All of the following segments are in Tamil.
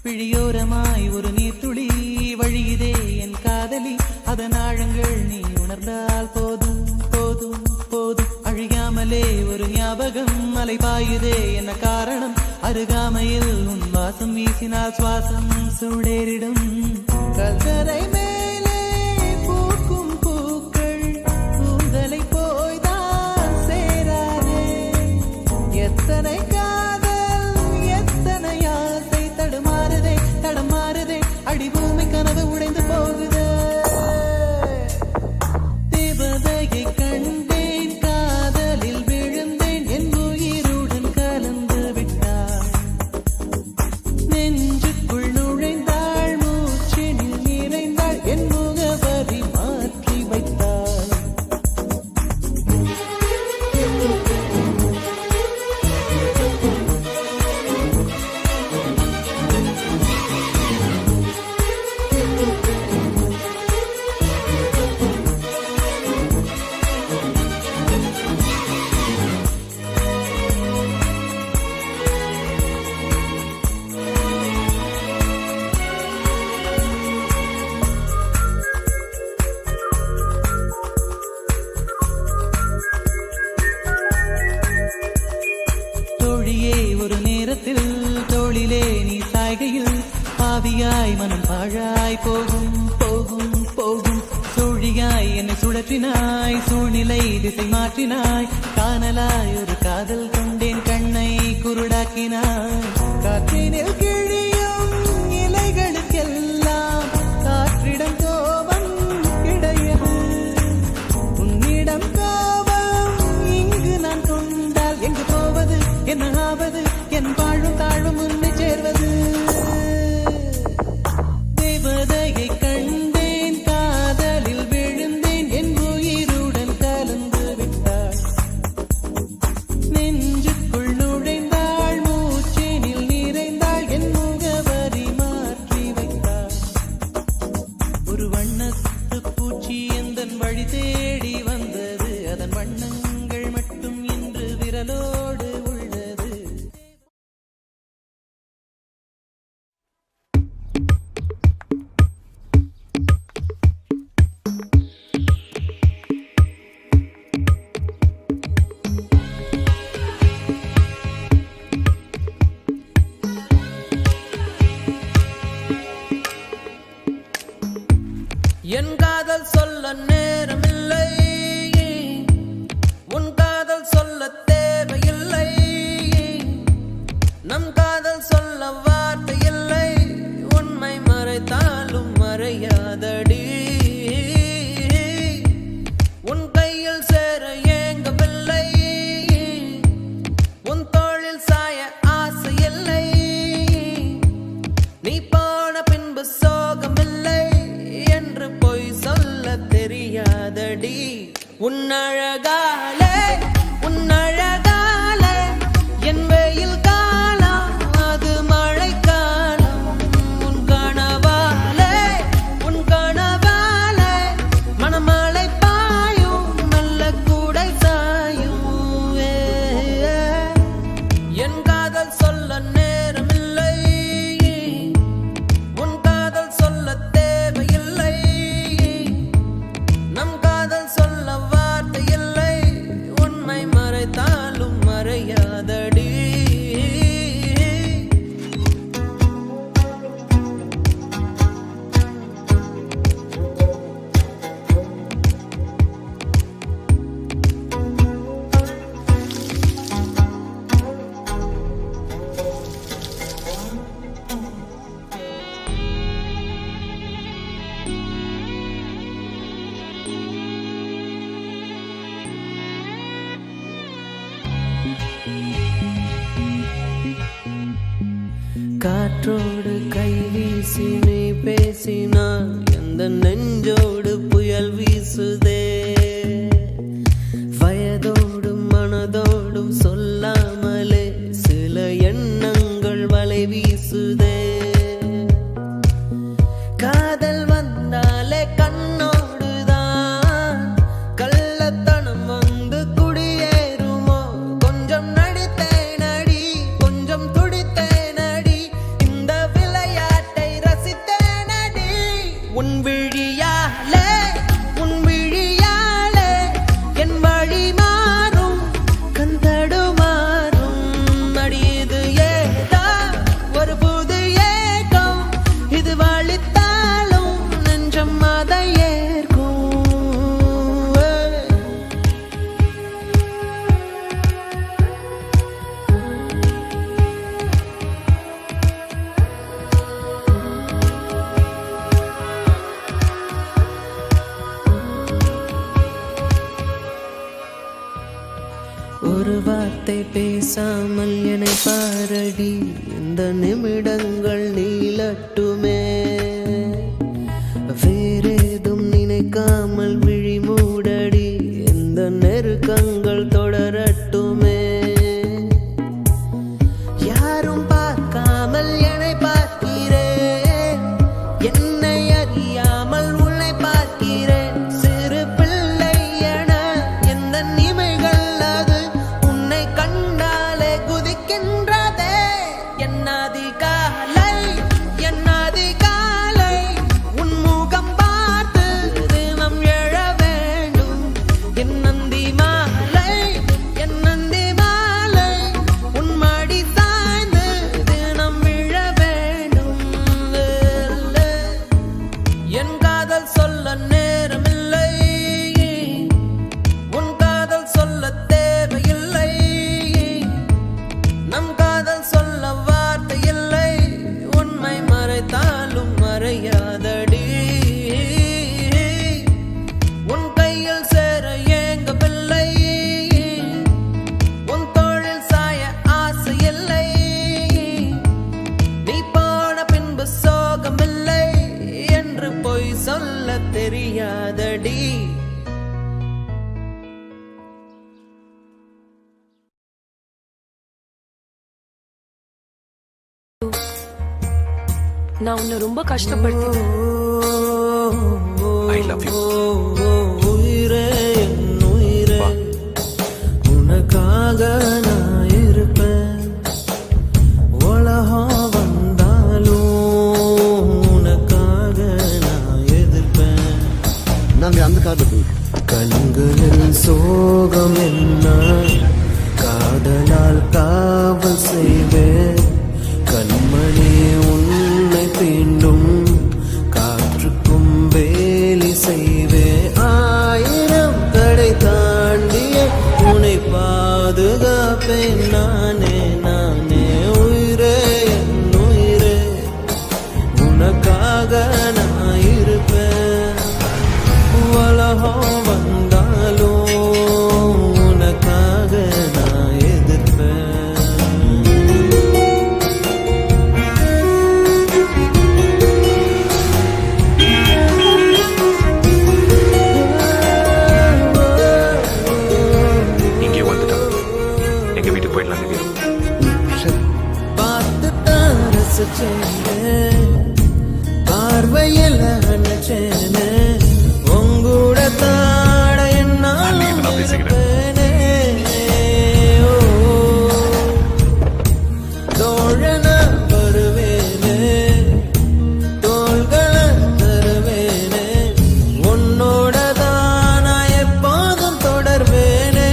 விழியோரமாய் ஒரு நீர்த்துளி வழியுதே என் காதலி, அதன் ஆழங்கள் நீ உணர்ந்தால் போதும் போதும் போதும். அழியாமலே ஒரு ஞாபகம் அலை பாயுதே என்ன காரணம், அருகாமையில் உன் வாசம் வீசினால் சுவாசம் சூடேறிடும். கல்தரை மேலே பூக்கும் பூக்கள் கூந்தலை போய்தான் சேராதே. எத்தனை காதல் எத்தனை ஆசை தடுமாறுதே தடமாறுதே, அடிபூமி கனவு உடைந்து போகுதே. தேவதையை கண்டேன் காதலில் விழுந்தேன் என் உயிருடன் கலந்து விட்டாள். நெஞ்சுக்குள் நுழைந்தாள் மூச்சினில் நிறைந்தாள் என் முகவரி மாற்றி வைத்தாள். தோழியே ஒரு நேரத்தில் தோளிலே நீ சாய்கையில் பாவியாய் மனம் பாழாய் போகும் போகும் போகும். தோழியாய் என்னை சுழற்றினாய், சூழ்நிலை திசை மாற்றினாய். காணலாய் ஒரு காதல் கொண்டேன், கண்ணை குருடாக்கினாய். காற்றினில் கிழியும் இலைகளுக்கெல்லாம் காற்றிடம் கோபம் கிடையாது. உன்னிடம் கோபம் இங்கு நான் கொண்டால் எங்கு போவது, என்ன ஆவது, என் வாழும் தாழும் உன்னை சேர்வது. தேவதையை கண்டேன் காதலில் விழுந்தேன் என் உயிருடன் கலந்து விட்டாள். நெஞ்சுக்குள் நுழைந்தாள் மூச்சினில் நிறைந்தாள் என் முகவரி மாற்றி வைத்தாள். ஒரு வண்ணத்து பூச்சி எந்தன் வழி தேடி வந்தது, அதன் வண்ணங்கள் மட்டும் இன்று விரலோடு உள்ளது. என் காதல் சொல்ல நேரமில்லை, உன் காதல் சொல்ல தேவையில்லை. மறைத்தாலும் மறையாதடி. காற்றோடு கை வீசி நீ பேசினால் எந்த நெஞ்சோடு புயல் வீசுதே. வயதோடும் மனதோடும் சொல்லாமலே சில எண்ணங்கள் வலை வீசுதே. காதல் வந்தாலே கண்ணோடுதான் கள்ளத்தனம் வந்து குடியேறுமோ. கொஞ்சம் நடித்தேன் அடி, கொஞ்சம் துடித்தேன் அடி, இந்த விளையாட்டை ரசித்தேன் அடி. உன் விழியாலே உன் விழியாலே என் வழி மாறும் கந்தடுமாறும் அடி. இது ஏதா ஒரு புது ஏகம், இது வழித்தாலும் நெஞ்சம் அதை ஏற்கும். ஒரு வார்த்தை பேசாமல் என்னை பாரடி, இந்த நிமிடங்கள் நீளட்டுமே. வேறேதும் நினைக்காமல் விழி மூடடி, இந்த நெருக்கங்கள் தொடரட்டுமே. யாரும் பார்க்காமல் என்னை பார்க்கிறேன், என்னை அறியாமல் உன்னை பார்க்கிறேன். சிறு பிள்ளை என எந்த நிமைகள் அது உன்னை கண்டாலே குதிக்கின்றதே. என்னாதிகாலை என்னாதிகாலை உன் முகம் பார்த்து தினம் எழ வேண்டும். என் நந்தி மாலை என் நந்தி மாலை உன் மடி சாய்ந்து தினம் விழ வேண்டும். என் காதல் சொல்ல நேரமில்லை, உன் காதல் சொல்ல தேவையில்லை. நம் காதல் சொல்ல வார்த்தை இல்லை, உண்மை மறைத்தாலும் மறையாதடி. உன் கையில் சேர ஏங்கவில்லை, உன் தோளில் சாய ஆசை இல்லை. நீ போன பின்பு சோகமில்லை என்று பொய் சொல்ல தெரியாதடி. நான் உன்னை ரொம்ப கஷ்டப்படுத்திட்டேன். I love you. உயிரே என் உயிரே, உனக்காக நான் இருப்பேன். உலகம் வந்தாலும் உனக்காக நான் எதிர்ப்பேன். நாங்க அந்த காலத்து கண்களில் சோகம் என்ன, காதலால் காவல் செய்வேன். கண்மணி உன்னை தீண்டும் காற்றுக்கும் வேலி செய்வேன். ஆயிரம் தடை தாண்டிய உன்னை பாதுகாப்பேன் நானே நானே. உயிரே என் உயிரே, உனக்காக நான் இருப்பேன். உலகம் வந்தாலும் உனக்காக நான் எதிர்ப்பேன். இங்கே வந்துட்டோம், எங்க வீட்டுக்கு போயிடலாம். பார்த்து தான் ரசிச்சேன், பார்வையில் நினைச்சேனே. உங்கூட தாட என்னால் இருப்பேனே. ஓ, தோழன வருவேனே, தோள்களை தருவேனே. உன்னோட தான் நான் எப்போதும் தொடர்வேனே.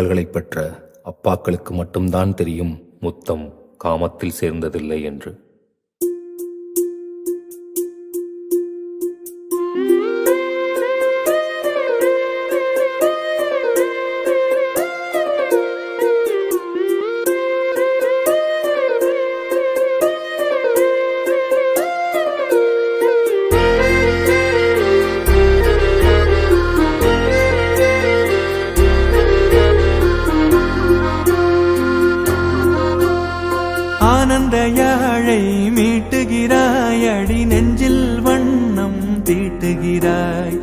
மகள்களை பெற்ற அப்பாக்களுக்கு மட்டும்தான் தெரியும் முத்தம் காமத்தில் சேர்ந்ததில்லை என்று. ஆனந்த யாழை மீட்டுகிறாய், அடி நெஞ்சில் வண்ணம் தீட்டுகிறாய்,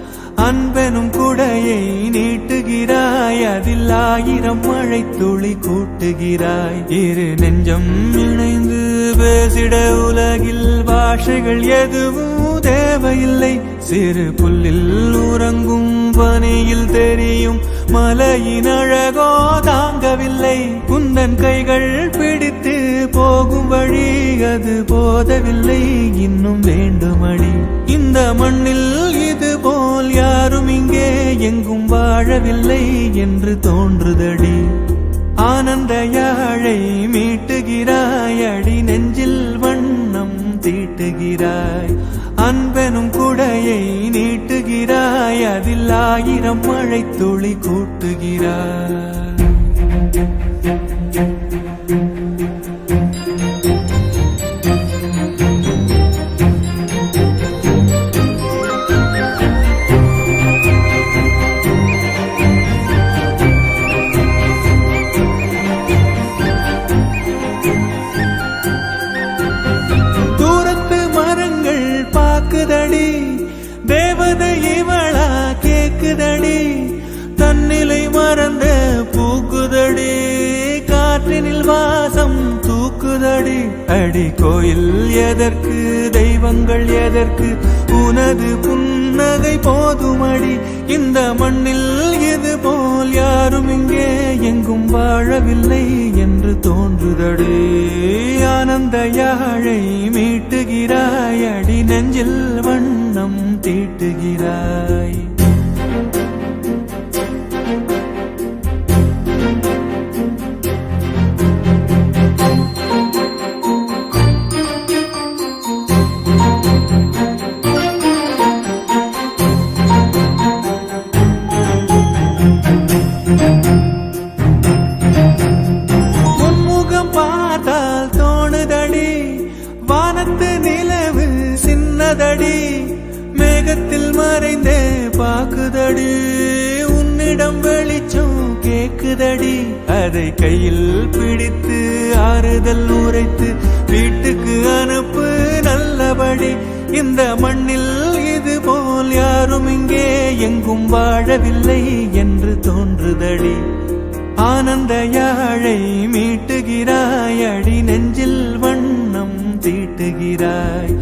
அன்பெனும் குடையை நீட்டுகிறாய், அதில் 1000 மழை துளி கூட்டுகிறாய். இரு நெஞ்சம் இணைந்து பேசிட உலகில் பாஷைகள் எதுவும் தேவையில்லை. சிறு புல்லில் உறங்கும் பனியில் தெரியும் மலையின் அழகோ தாங்கவில்லை. குந்தன் கைகள் பிடித்து போகும் வழி அது போதவில்லை, இன்னும் வேண்டுமடி. இந்த மண்ணில் இது போல் யாரும் இங்கே எங்கும் வாழவில்லை என்று தோன்றுதடி. ஆனந்த யாழை மீட்டுகிறாய், அடி நெஞ்சில் வண்ணம் தீட்டுகிறாய், அன்பெனும் குடையை நீட்டுகிறாய், அதில் 1000 மழை துளி கூட்டுகிறாய். பாக்குதடி தேவதை இவளா கேக்குதடி, தன்னிலை மறந்த பூக்குதடி, காற்றினில் வாசம் தூக்குதடி. அடி கோயில் எதற்கு, தெய்வங்கள் எதற்கு, உனது புன்னகை போதுமடி. இந்த மண்ணில் இது போல் யாரும் இங்கே எங்கும் வாழவில்லை என்று தோன்றுதடி. ஆனந்த யாழை மீட்டுகிறாய், அடி நெஞ்சில் வண்ணம் தீட்டுகிறாய். நிலவு சின்னதடி, மேகத்தில் மறைந்தே பாக்குதடி, உன்னிடம் வெளிச்சம் கேக்குதடி. அதை கையில் பிடித்து ஆறுதல் உரைத்து வீட்டுக்கு அனுப்பு நல்லபடி. இந்த மண்ணில் இது போல் யாரும் இங்கே எங்கும் வாழவில்லை என்று தோன்றுதடி. ஆனந்த யாழை மீட்டுகிறாய், அடி நெஞ்சில் வண்ணம் தீட்டுகிறாய்,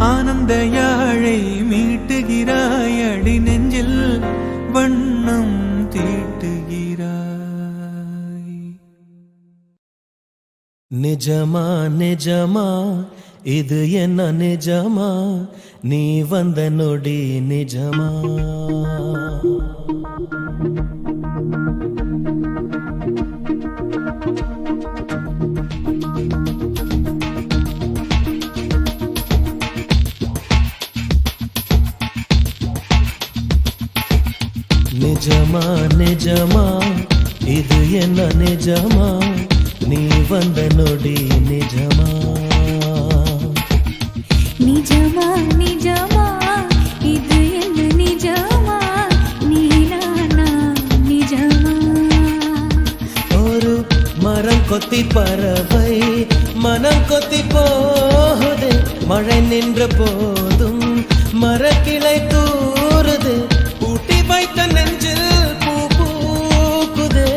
ஆனந்த யாழை மீட்டுகிறாய், அடி நெஞ்சில் வண்ணம் தீட்டுகிறாய். நிஜமா நிஜமா இது என்ன நிஜமா, நீ வந்த நொடி நிஜமா. நிஜமா நிஜமா இது என்ன நிஜமா, நீ வந்த நொடி நிஜமா. நிஜமா நிஜமா இது என்ன நிஜமா, நீ நானா நிஜமா. ஒரு மரம் கொத்தி பறவை மனம் கொத்தி போகுது, மழை நின்ற போதும் மரக்கிளை தூறுது, ஊட்டி வைத்த நெஞ்சில் பூ பூக்குதே,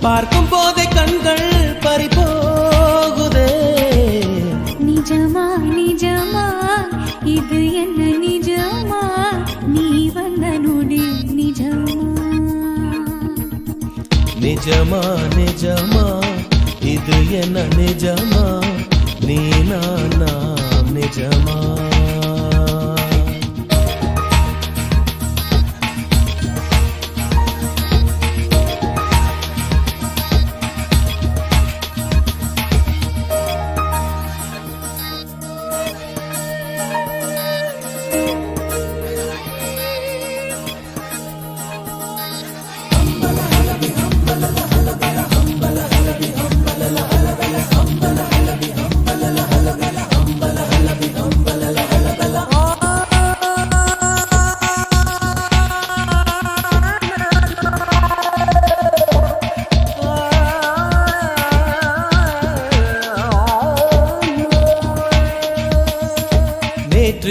பார்க்கும் போதே கண்கள் பறிபோகுதே. நிஜமா நிஜமா இது என்ன நிஜமா, நீ வந்த நொடி நிஜமா. நிஜமா நிஜமா இது என்ன நிஜமா, நீ நானா நிஜமா.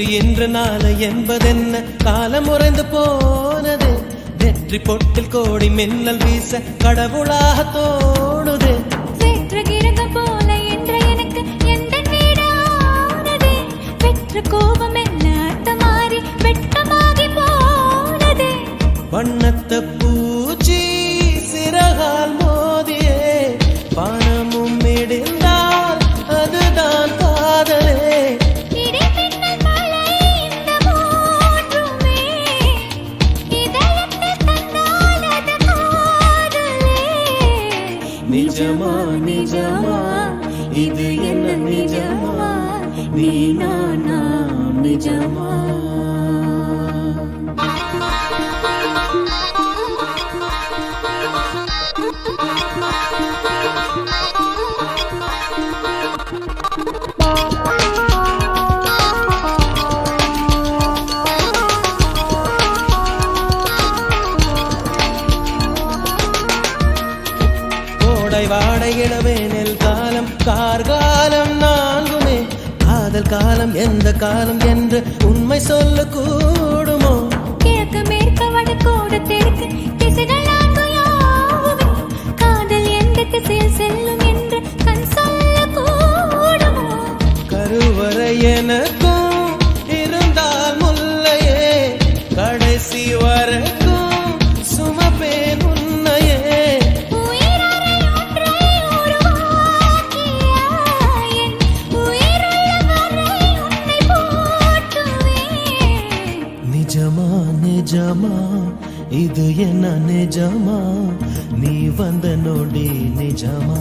நேற்று இன்று நாளை என்பதென்ன காலம் உறைந்து போனது வெற்றி பொட்டில் கோடி மின்னல் வீச கடவுளாக தோணுது போல என்ற எனக்கு எந்த வீடானது பெற்ற கோபம் என்ன மாறி வெட்கமாகி போனது வண்ணத்த பூச்சி சிறகால் மோதியே பணமும் இடிந்தால் அதுதான் காதலே நிஜமா நிஜமா இது என்ன நிஜமா நீ நானா நிஜமா வாடை இளவேனில் காலம் கார்காலம் நான்குமே காதல் காலம் எந்த காலம் என்று உண்மை சொல்ல கூடுமோ கிழக்கு மேற்கு வடக்கோடு தெற்கு திசைகள் நான்கு யாவுமே காதல் எந்த திசையில் செல்லும் என்று கண் சொல்ல கூடுமோ கருவறை எனக்கும் இருந்தால் முல்லையே கடைசி வரைக்கும் சுமப்பேன் உன்னையே நிஜமா நிஜமா இது என்ன நிஜமா நீ வந்த நொடி நிஜமா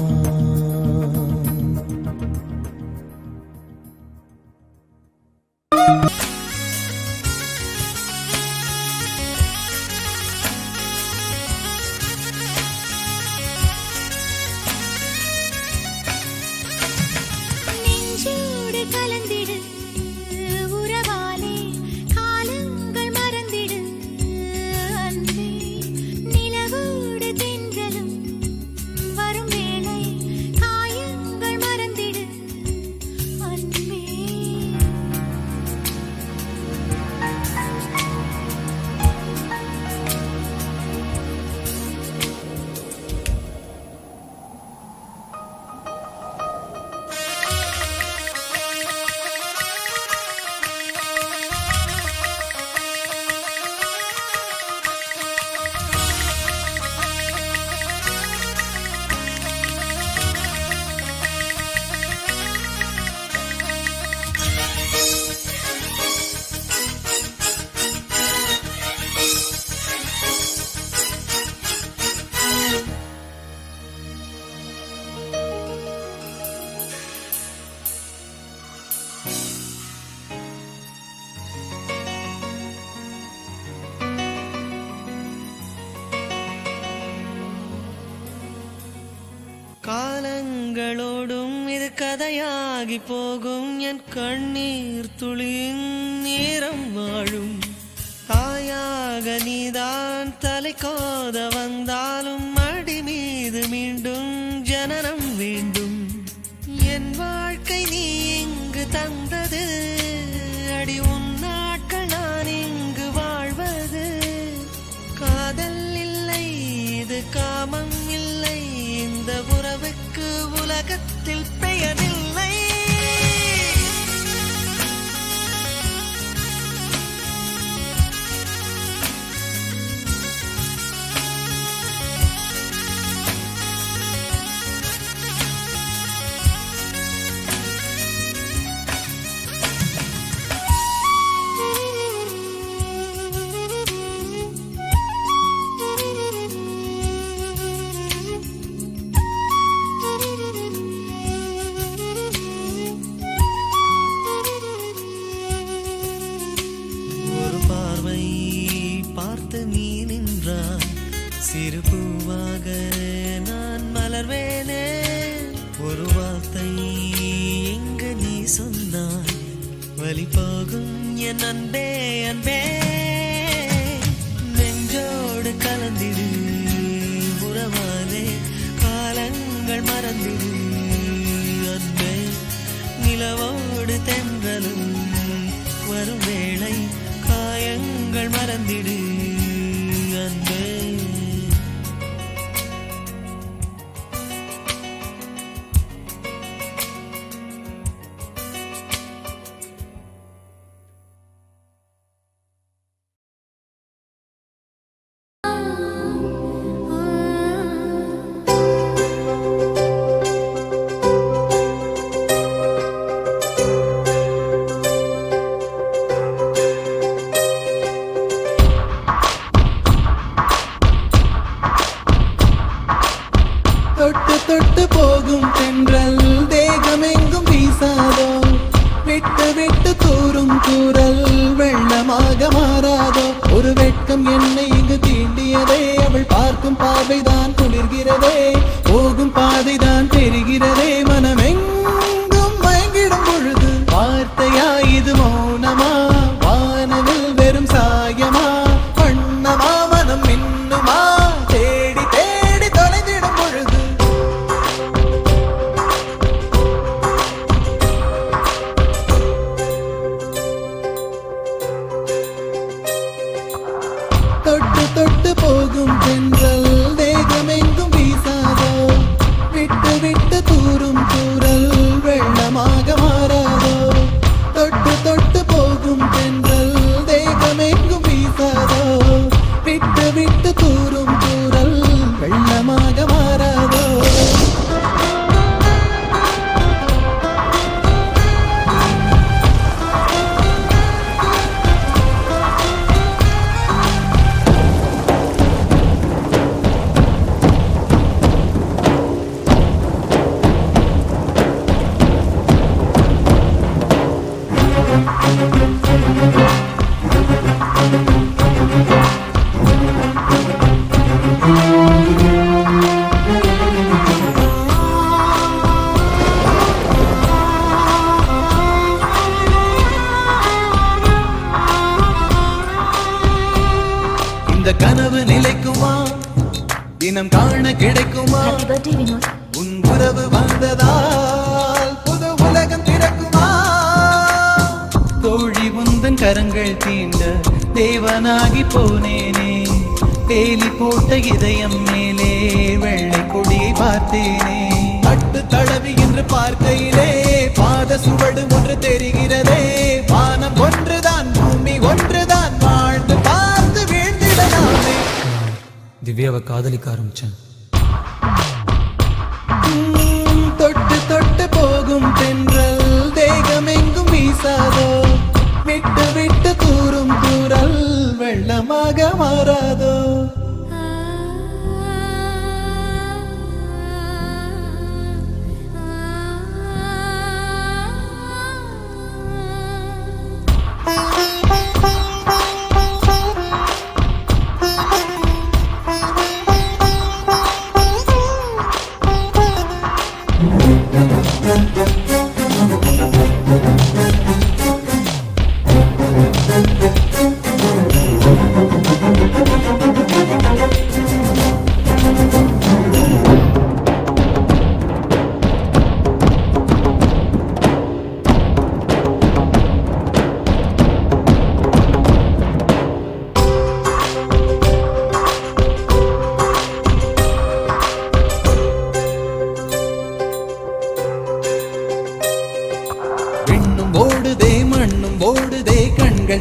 நெஞ்சோடு கலந்திடு உறவாலே காலங்கள் மறந்திடு அன்பே நிலவோடு தென்றலும் வரும் வேளை காயங்கள் மறந்திடு அன்பே காலங்களோடும் இது கதையாகி போகும் என் கண்ணீர் துளியின் நேரம் வாழும் தாயாக நீதான் தலை கோத வந்தாலும் அடி மீது மீண்டும் ஜனனம் வேண்டும் என் வாழ்க்கை நீ இங்கு தந்தது அடி உன் நாட்கள் நான் இங்கு வாழ்வது காதல் இல்லை இது காமம் இல்லை இந்த உறவுக்கு உலகத்தில் பெயரில்லை சிறு பூவாக நான் மலர்வேனே ஒரு வார்த்தை எங்கு நீ சொன்னாய் வலி போகும் என் அன்பே அன்பே நெஞ்சோடு கலந்திடு உறவாலே காலங்கள் மறந்திடு அன்பே நிலவோடு தென்றலும் வரும் கவலைகள் மறந்திடு அன்பே. தொட்டு தொட்டு போகும் தென்றல் தேகமெங்கும் வீசாதோ, விட்டு விட்டு தூரும் தூரல் வெள்ளமாக மாறாதோ. ஒரு வெட்கம் என்னை இங்கு தீண்டியதே, அவள் பார்க்கும் பார்வைதான் குளிர்கிறதே, போகும் பாதைதான் தெரிகிறதே. மனமெங்கும் மயங்கிடும் பொழுது வார்த்தையா இது மௌனமா, வானவில் வெறும் சாயமா, வண்ணமா மனம் இன்னுமா, தேடி தேடி தொலைந்திடும் பொழுது தொட்டு தொட்டு போகும் தென்றல் தேகமெங்கும் வீசாதோ, விட்டு விட்டு தூரும் தூரல் வெள்ளமாக மாறாதோ. தொட்டு தொட்டு போகும் தென்றல் தேகமெங்கும் வீசாதோ, விட்டு விட்டு தூரும் தூரல் வெள்ளமாக மாறாதோ. இந்த கனவு நிலைக்குமா, தினம் காண கிடைக்குமா, உன் உறவு வந்ததால் புது உலகம் திறக்குமா. தோழி உந்தன் கரங்கள் தீண்ட தேவனாகி போனேனே, வேலி போட்ட இதயம் மேலே வெள்ளை கொடியை பார்த்தேனே. பட்டு தடவி என்று பார்க்கையிலே பாத சுவடு ஒன்று தெரிகிறதே, வானம் ஒன்றுதான் பூமி ஒன்றுதான், வாழ்ந்து பார்த்து வீழ்ந்திடலாமே. திவ்யாவை காதலிக்க ஆரம்பிச்சேன். தொட்டு தொட்டு போகும் தென்றல் தேகமெங்கும் வீசாதோ, விட்டு விட்டு தூரும் தூரல் வெள்ளமாக மாறாதோ.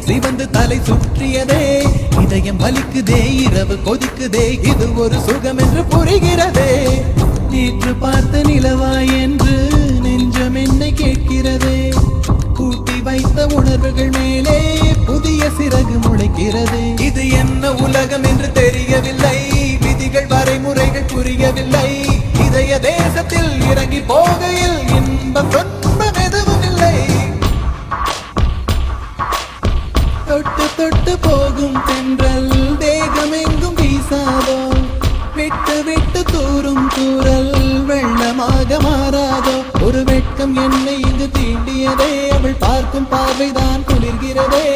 சிவந்து தலை சுற்றியதே, இதயம் வலிக்குதே, இரவு கொதிக்குதே, இது ஒரு சுகம் என்று புரிகிறதே. நேற்று பார்த்த நிலவா என்று நெஞ்சம் என்னை கேட்கிறதே, கூட்டி வைத்த உணர்வுகள் மேலே புதிய சிறகு முளைக்கிறதே. இது என்ன உலகம் என்று தெரியவில்லை, விதிகள் வரைமுறைகள் புரியவில்லை. இதய தேசத்தில் இறங்கி போகையில் இன்பம் துன்பம் எதுவும் இல்லை. தொட்டு தொட்டு போகும் தென்றல் தேகமெங்கும் வீசாதோ, விட்டு விட்டு தூரும் தூரல் வெள்ளமாக மாறாதோ. ஒரு வெட்கம் என்னை இங்கு தீண்டியதே, அவள் பார்க்கும் பார்வைதான் குளிர்கிறதே,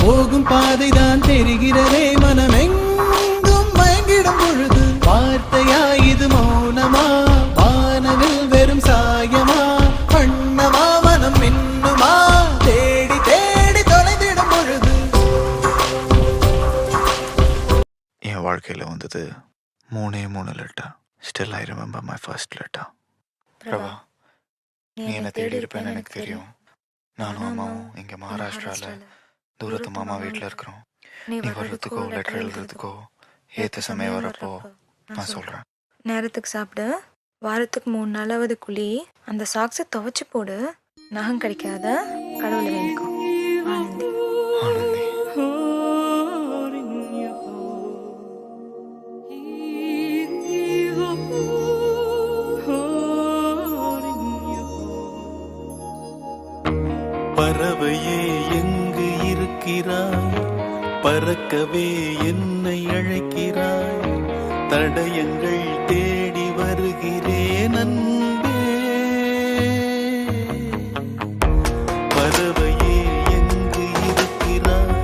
போகும் பாதைதான் தெரிகிறதே. மனமெங்கும் மயங்கிடும் பொழுது வார்த்தையா இது மௌனமா, வானவில் வெறும் சாயமா, வண்ணமா மனம் இன்னுமா, தேடி தேடி தொலைந்திடும் பொழுது வாழ்க்கையில் வந்தது 3 letter. Still I remember my first letter. Prabha, நீ என்னை தேடி இருப்பேன்னு எனக்கு தெரியும். நானும் அம்மாவும் இங்கே மகாராஷ்டிராவில் தூரத்து மாமா வீட்டில் இருக்கிறோம். நீ வர்றதுக்கோ லெட்டர் எழுதுறதுக்கோ ஏற்ற சமயம் வரப்போ நான் சொல்கிறேன். நேரத்துக்கு சாப்பிடு, வாரத்துக்கு 3 நாளாவது குழி, அந்த சாக்ஸை துவைச்சு போடு, நகம் கிடைக்காத கடவுளை வேண்டிக்கோ. ஆனந்தி. ஆனந்தி. பறவையே எங்கு இருக்கிறாய், பறக்கவே என்னை அழைக்கிறாய், தடயங்கள் தேடி வருகிறேன் அன்பே. பறவையே எங்கு இருக்கிறாய்,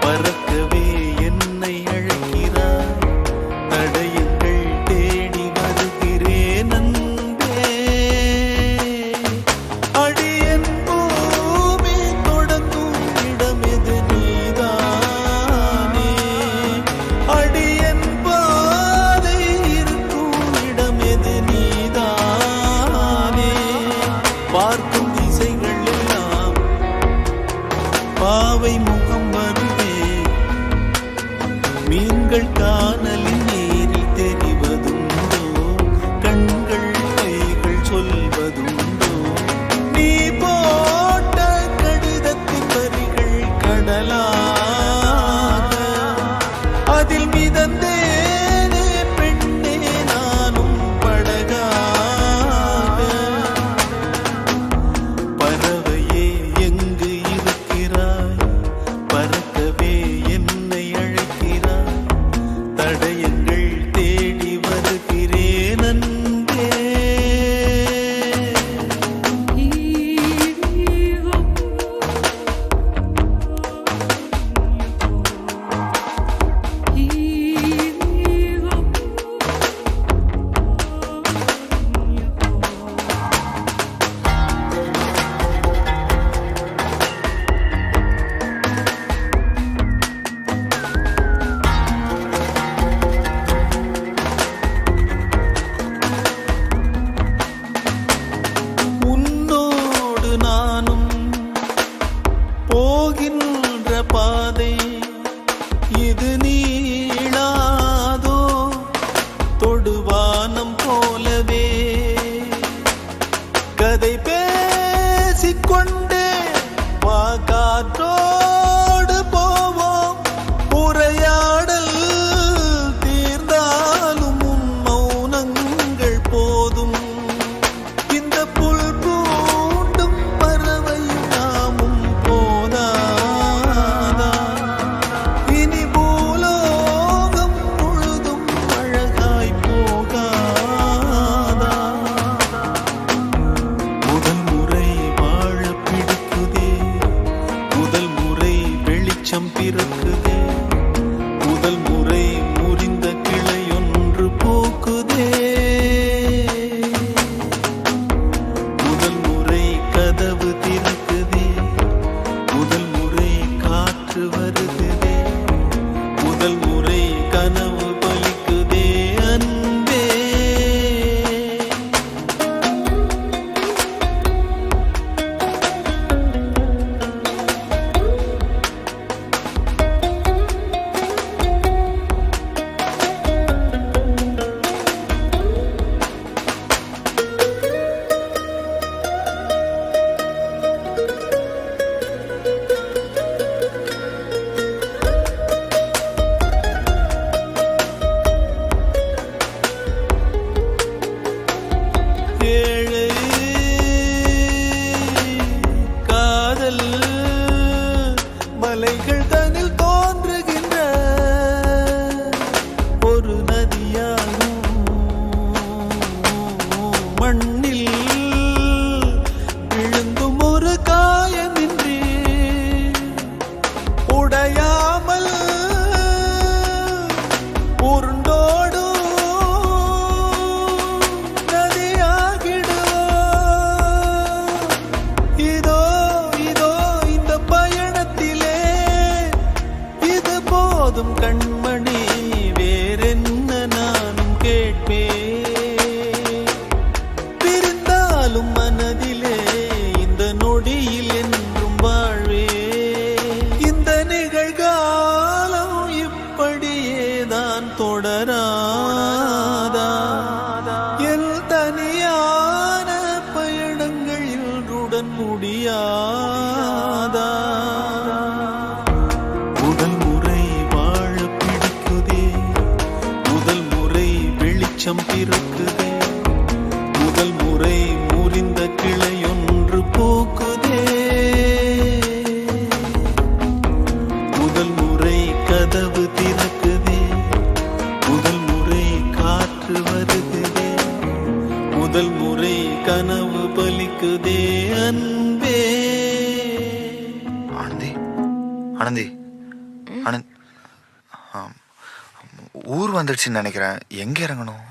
பறக்கவே என்னை அழைக்கிறாய், தடயங்கள் தேடி வருகிறேன் அன்பே. அடியன் பூமி தொடங்கும் இடமெது நீதானே, அடியன் பாதை இருக்கும் இடமெது நீதானே. பார்க்கும் திசைகள் எல்லாம் பாவை முகம் வருவே, மீன்கள் காணலின் நீரில் தெரிவதுண்டோ, கண்கள் கைகள் சொல்வதுண்டோ. நீ போட்ட கடிதத்தின் வரிகள் கடலாக, அதில் மிதந்தேனே பெண்ணே நானும் படகாக. பறவையே எங்கு இருக்கிறாய், பறக்கவே என்னை அழைக்கிறாய், தடயங்கள் தேடி வருகிறேன் அன்பே. உன்னோடு நானும் போகின்ற பாதை இது நீளாதோ, தொடுவானம் போலவே கதை பேசிக்கொண்டே வா காற்றோடு போவோம். உரையாடல் தீர்ந்தாலும் உன் மௌனங்கள் போதும். இந்த புல் பூண்டும் பறவையும் நாமும் போதாதா, இனி பூலோகம் முழுதும் அழகாய் போகாதா. முதல் முறை வாழ பிடிக்குதே, முதல் முறை வெளிச்சம் பிறக்குதே, முதல் முறை முறிந்த கிளையொன்று பூக்குதே, முதல் முறை கதவு திறக்குதே, முதல் முறை காற்று வருகுதே, முதல் முறை கனவு பலிக்குதே அன்பே. ஏழை காதல் மலைகள் தனில் தோன்றுகின்ற ஒரு நதியாகும், மண்ணில் விழுந்தும் ஒரு காயமின்றி உடையாமல் உருண்டோடும் நதியாகிடுவோம். இதோ இதோ இந்த பயணத்திலே இது போதும் கண்மணி, வேறு முடியாதா? முதல் முறை வாழ பிடிக்குதே, முதல் முறை வெளிச்சம் பிறக்குதே, முதல் முறை முறிந்த கிளையொன்று பூக்குதே, முதல் முறை கதவு திறக்குதே, முதல் முறை காற்று வருகுதே, முதல் முறை கனவு பலிக்குதே அன்பே. ஆனந்தி ஆனந்தி ஆனந்த் ஊர் வந்துடுச்சுன்னு நினைக்கிறேன். எங்க இறங்கணும்?